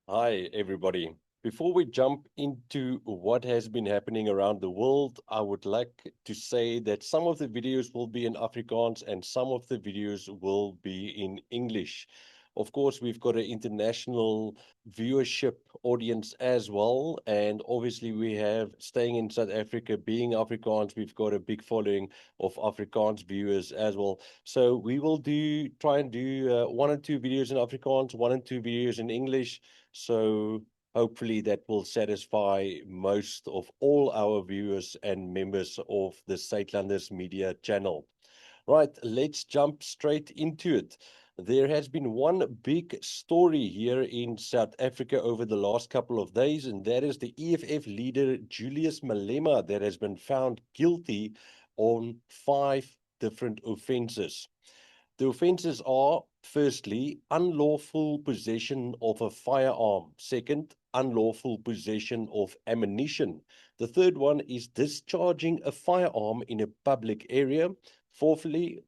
Hi, everybody. Before we jump into what has been happening around the world, I would like to say that some of the videos will be in Afrikaans and some of the videos will be in English. Of course, we've got an international viewership audience as well. And obviously, we have staying in South Africa, being Afrikaans, we've got a big following of Afrikaans viewers as well. So we will try and do one or two videos in Afrikaans, one and two videos in English. So hopefully that will satisfy most of all our viewers and members of the Suidlanders media channel. Right, let's jump straight into it. There has been one big story here in South Africa over the last couple of days, and that is the EFF leader Julius Malema that has been found guilty on 5 different offenses. The offences are, firstly, unlawful possession of a firearm. Second, unlawful possession of ammunition. The third one is discharging a firearm in a public area. Fourthly,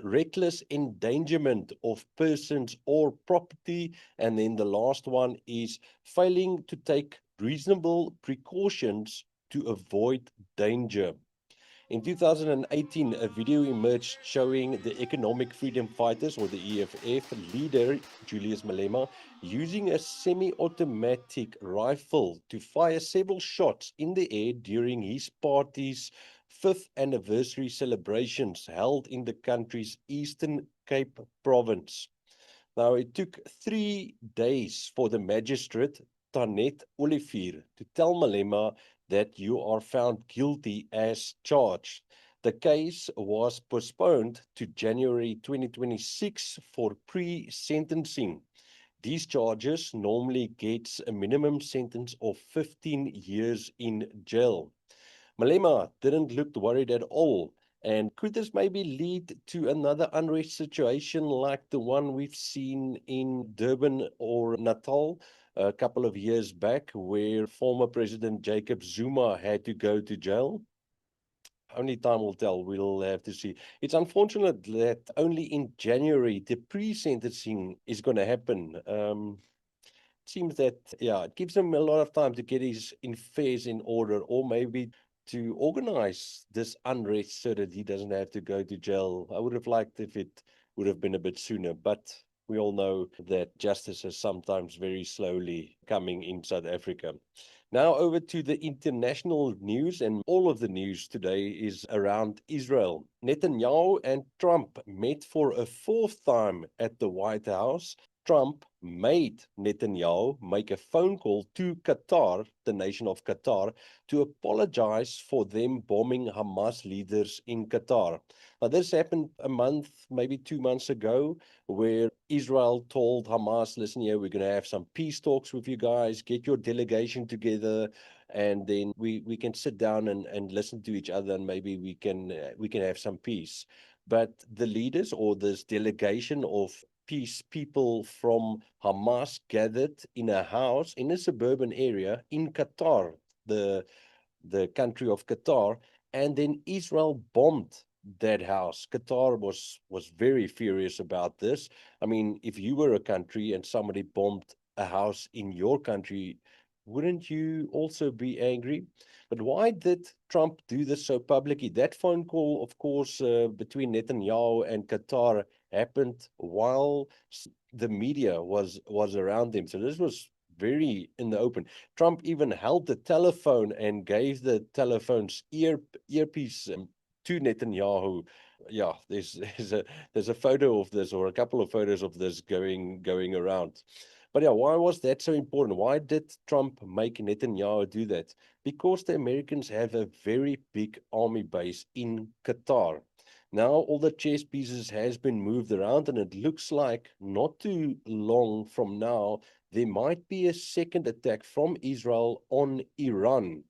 reckless endangerment of persons or property. And then the last one is failing to take reasonable precautions to avoid danger. In 2018, a video emerged showing the Economic Freedom Fighters, or the EFF, leader Julius Malema using a semi-automatic rifle to fire several shots in the air during his party's 5th anniversary celebrations held in the country's Eastern Cape province. Now, it took 3 days for the magistrate, Tanet Olivier, to tell Malema that you are found guilty as charged. The case was postponed to January 2026 for pre-sentencing. These charges normally gets a minimum sentence of 15 years in jail. Malema didn't look worried at all. And could this maybe lead to another unrest situation like the one we've seen in Durban or Natal a couple of years back, where former President Jacob Zuma had to go to jail? Only time will tell. We'll have to see. It's unfortunate that only in January the pre-sentencing is going to happen. Seems that, yeah, it gives him a lot of time to get his affairs in order, or maybe to organize this unrest so that he doesn't have to go to jail. I would have liked if it would have been a bit sooner, but we all know that justice is sometimes very slowly coming in South Africa. Now over to the international news, and all of the news today is around Israel. Netanyahu and Trump met for a fourth time at the White House. Trump made Netanyahu make a phone call to Qatar, the nation of Qatar, to apologize for them bombing Hamas leaders in Qatar. Now, this happened a month, maybe 2 months ago, where Israel told Hamas, listen here, we're going to have some peace talks with you guys, get your delegation together, and then we can sit down and listen to each other, and maybe we can have some peace. But the leaders, or this delegation of peace people from Hamas, gathered in a house in a suburban area in Qatar, the country of Qatar, and then Israel bombed that house. Qatar was very furious about this. I mean, if you were a country and somebody bombed a house in your country, wouldn't you also be angry? But why did Trump do this so publicly? That phone call, of course, between Netanyahu and Qatar happened while the media was around him. So this was very in the open. Trump even held the telephone and gave the telephone's earpiece to Netanyahu. Yeah, there's a photo of this, or a couple of photos of this going around. But yeah, why was that so important? Why did Trump make Netanyahu do that? Because the Americans have a very big army base in Qatar. Now all the chess pieces has been moved around, and it looks like not too long from now there might be a second attack from Israel on Iran.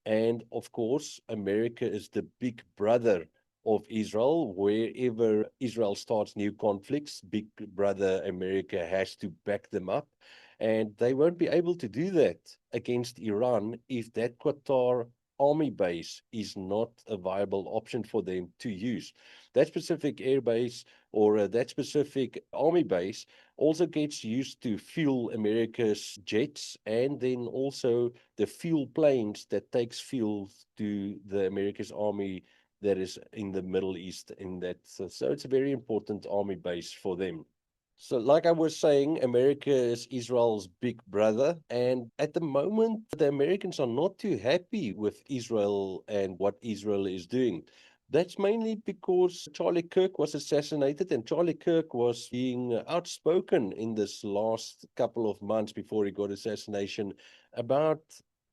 And of course, America is the big brother of Israel. Wherever Israel starts new conflicts, big brother America has to back them up. And they won't be able to do that against Iran if that Qatar army base is not a viable option for them to use. That specific air base or that specific army base also gets used to fuel America's jets, and then also the fuel planes that takes fuel to the America's army that is in the Middle East. So it's a very important army base for them. So like I was saying, America is Israel's big brother. And at the moment, the Americans are not too happy with Israel and what Israel is doing. That's mainly because Charlie Kirk was assassinated, and Charlie Kirk was being outspoken in this last couple of months before he got assassination about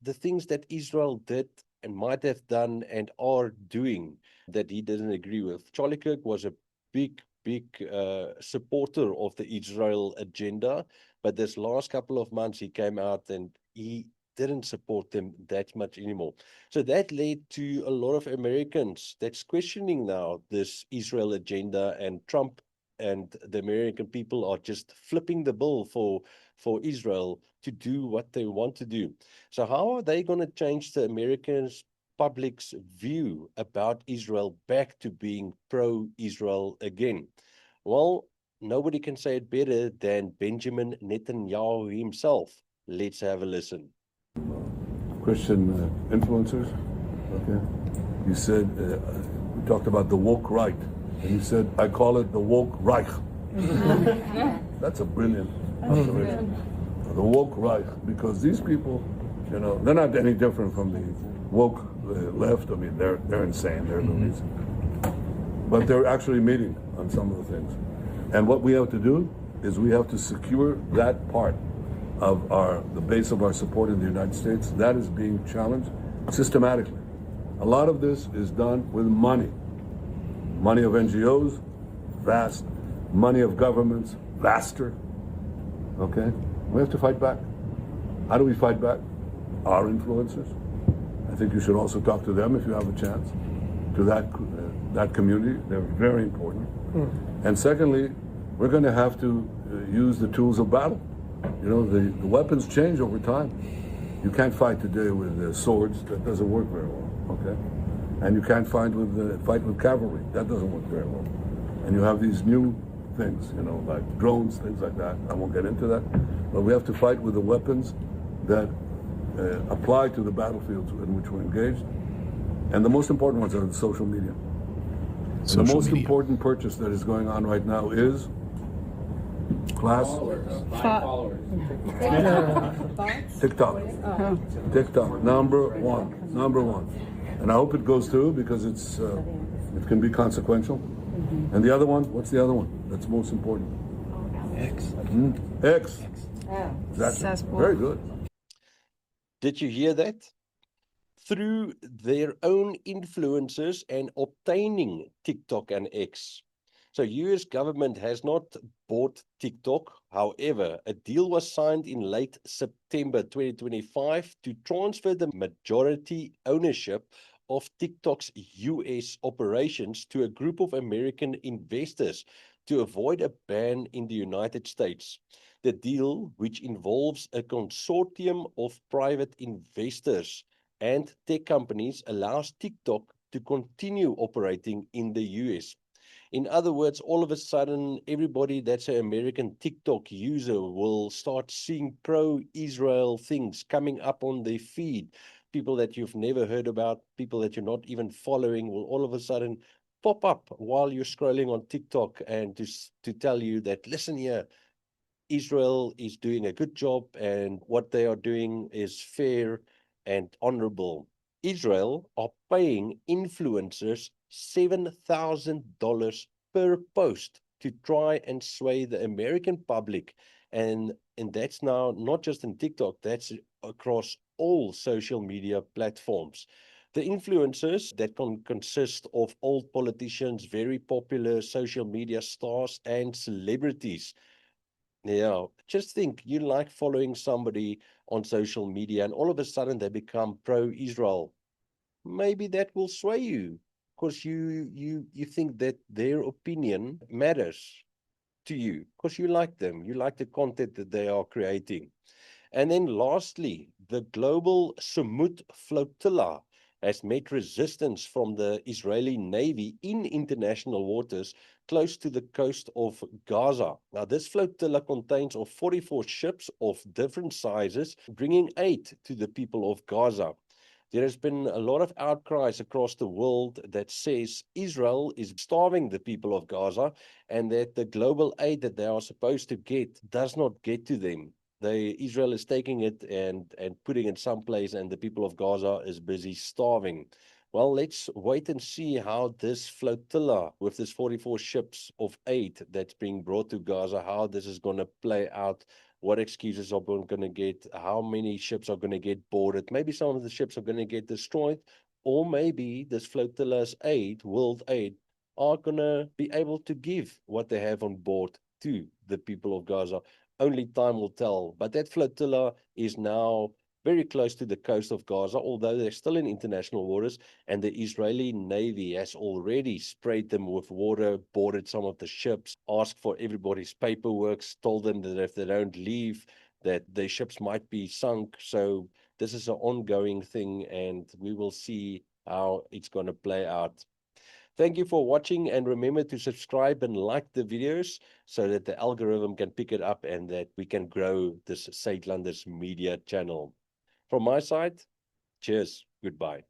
the things that Israel did and might have done and are doing that he didn't agree with. Charlie Kirk was a big supporter of the Israel agenda, but this last couple of months he came out and he didn't support them that much anymore. So that led to a lot of Americans that's questioning now this Israel agenda, and Trump and the American people are just flipping the bill for Israel to do what they want to do. So how are they going to change the Americans' public's view about Israel back to being pro-Israel again? Well, nobody can say it better than Benjamin Netanyahu himself. Let's have a listen. Christian influencers, okay? You said, we talked about the woke right, and you said, I call it the woke Reich. That's a brilliant observation. The woke Reich, because these people, you know, they're not any different from the woke left. I mean, they're insane, they're Louis. But they're actually meeting on some of the things. And what we have to do is we have to secure that part of the base of our support in the United States. That is being challenged systematically. A lot of this is done with money. Money of NGOs, vast. Money of governments, vaster. Okay? We have to fight back. How do we fight back? Our influencers. I think you should also talk to them if you have a chance, to that community. They're very important. And secondly, we're going to have to use the tools of battle. You know, the weapons change over time. You can't fight today with swords. That doesn't work very well, okay? And you can't fight with cavalry. That doesn't work very well. And you have these new things, you know, like drones, things like that. I won't get into that. But we have to fight with the weapons that apply to the battlefields in which we're engaged. And the most important ones are the social media. The most important purchase that is going on right now is followers. TikTok. TikTok, number one. And I hope it goes through because it can be consequential. And the other one, what's the other one that's most important? X. X. Exactly. Very good. Did you hear that? Through their own influences and obtaining TikTok and X. So US government has not bought TikTok. However, a deal was signed in late September 2025 to transfer the majority ownership of TikTok's US operations to a group of American investors to avoid a ban in the United States. The deal, which involves a consortium of private investors and tech companies, allows TikTok to continue operating in the US. In other words, all of a sudden, everybody that's an American TikTok user will start seeing pro-Israel things coming up on their feed. People that you've never heard about, people that you're not even following, will all of a sudden pop up while you're scrolling on TikTok and to tell you that, listen here, Israel is doing a good job and what they are doing is fair and honorable. Israel are paying influencers $7,000 per post to try and sway the American public. And that's now not just in TikTok, that's across all social media platforms. The influencers that can consist of old politicians, very popular social media stars, and celebrities. Yeah, just think, you like following somebody on social media and all of a sudden they become pro-Israel. Maybe that will sway you because you think that their opinion matters to you because you like them. You like the content that they are creating. And then lastly, the global SUMUD Flotilla has met resistance from the Israeli Navy in international waters close to the coast of Gaza. Now, this flotilla contains of 44 ships of different sizes, bringing aid to the people of Gaza. There has been a lot of outcries across the world that says Israel is starving the people of Gaza and that the global aid that they are supposed to get does not get to them. Israel is taking it and putting it someplace, and the people of Gaza is busy starving. Well, let's wait and see how this flotilla with this 44 ships of aid that's being brought to Gaza, how this is going to play out, what excuses are going to get, how many ships are going to get boarded. Maybe some of the ships are going to get destroyed, or maybe this flotilla's aid, world aid, are going to be able to give what they have on board to the people of Gaza. Only time will tell. But that flotilla is now very close to the coast of Gaza, although they're still in international waters, and the Israeli Navy has already sprayed them with water, boarded some of the ships, asked for everybody's paperwork, told them that if they don't leave, that the ships might be sunk. So this is an ongoing thing, and we will see how it's going to play out. Thank you for watching, and remember to subscribe and like the videos so that the algorithm can pick it up and that we can grow this Suidlanders media channel. From my side, cheers, goodbye.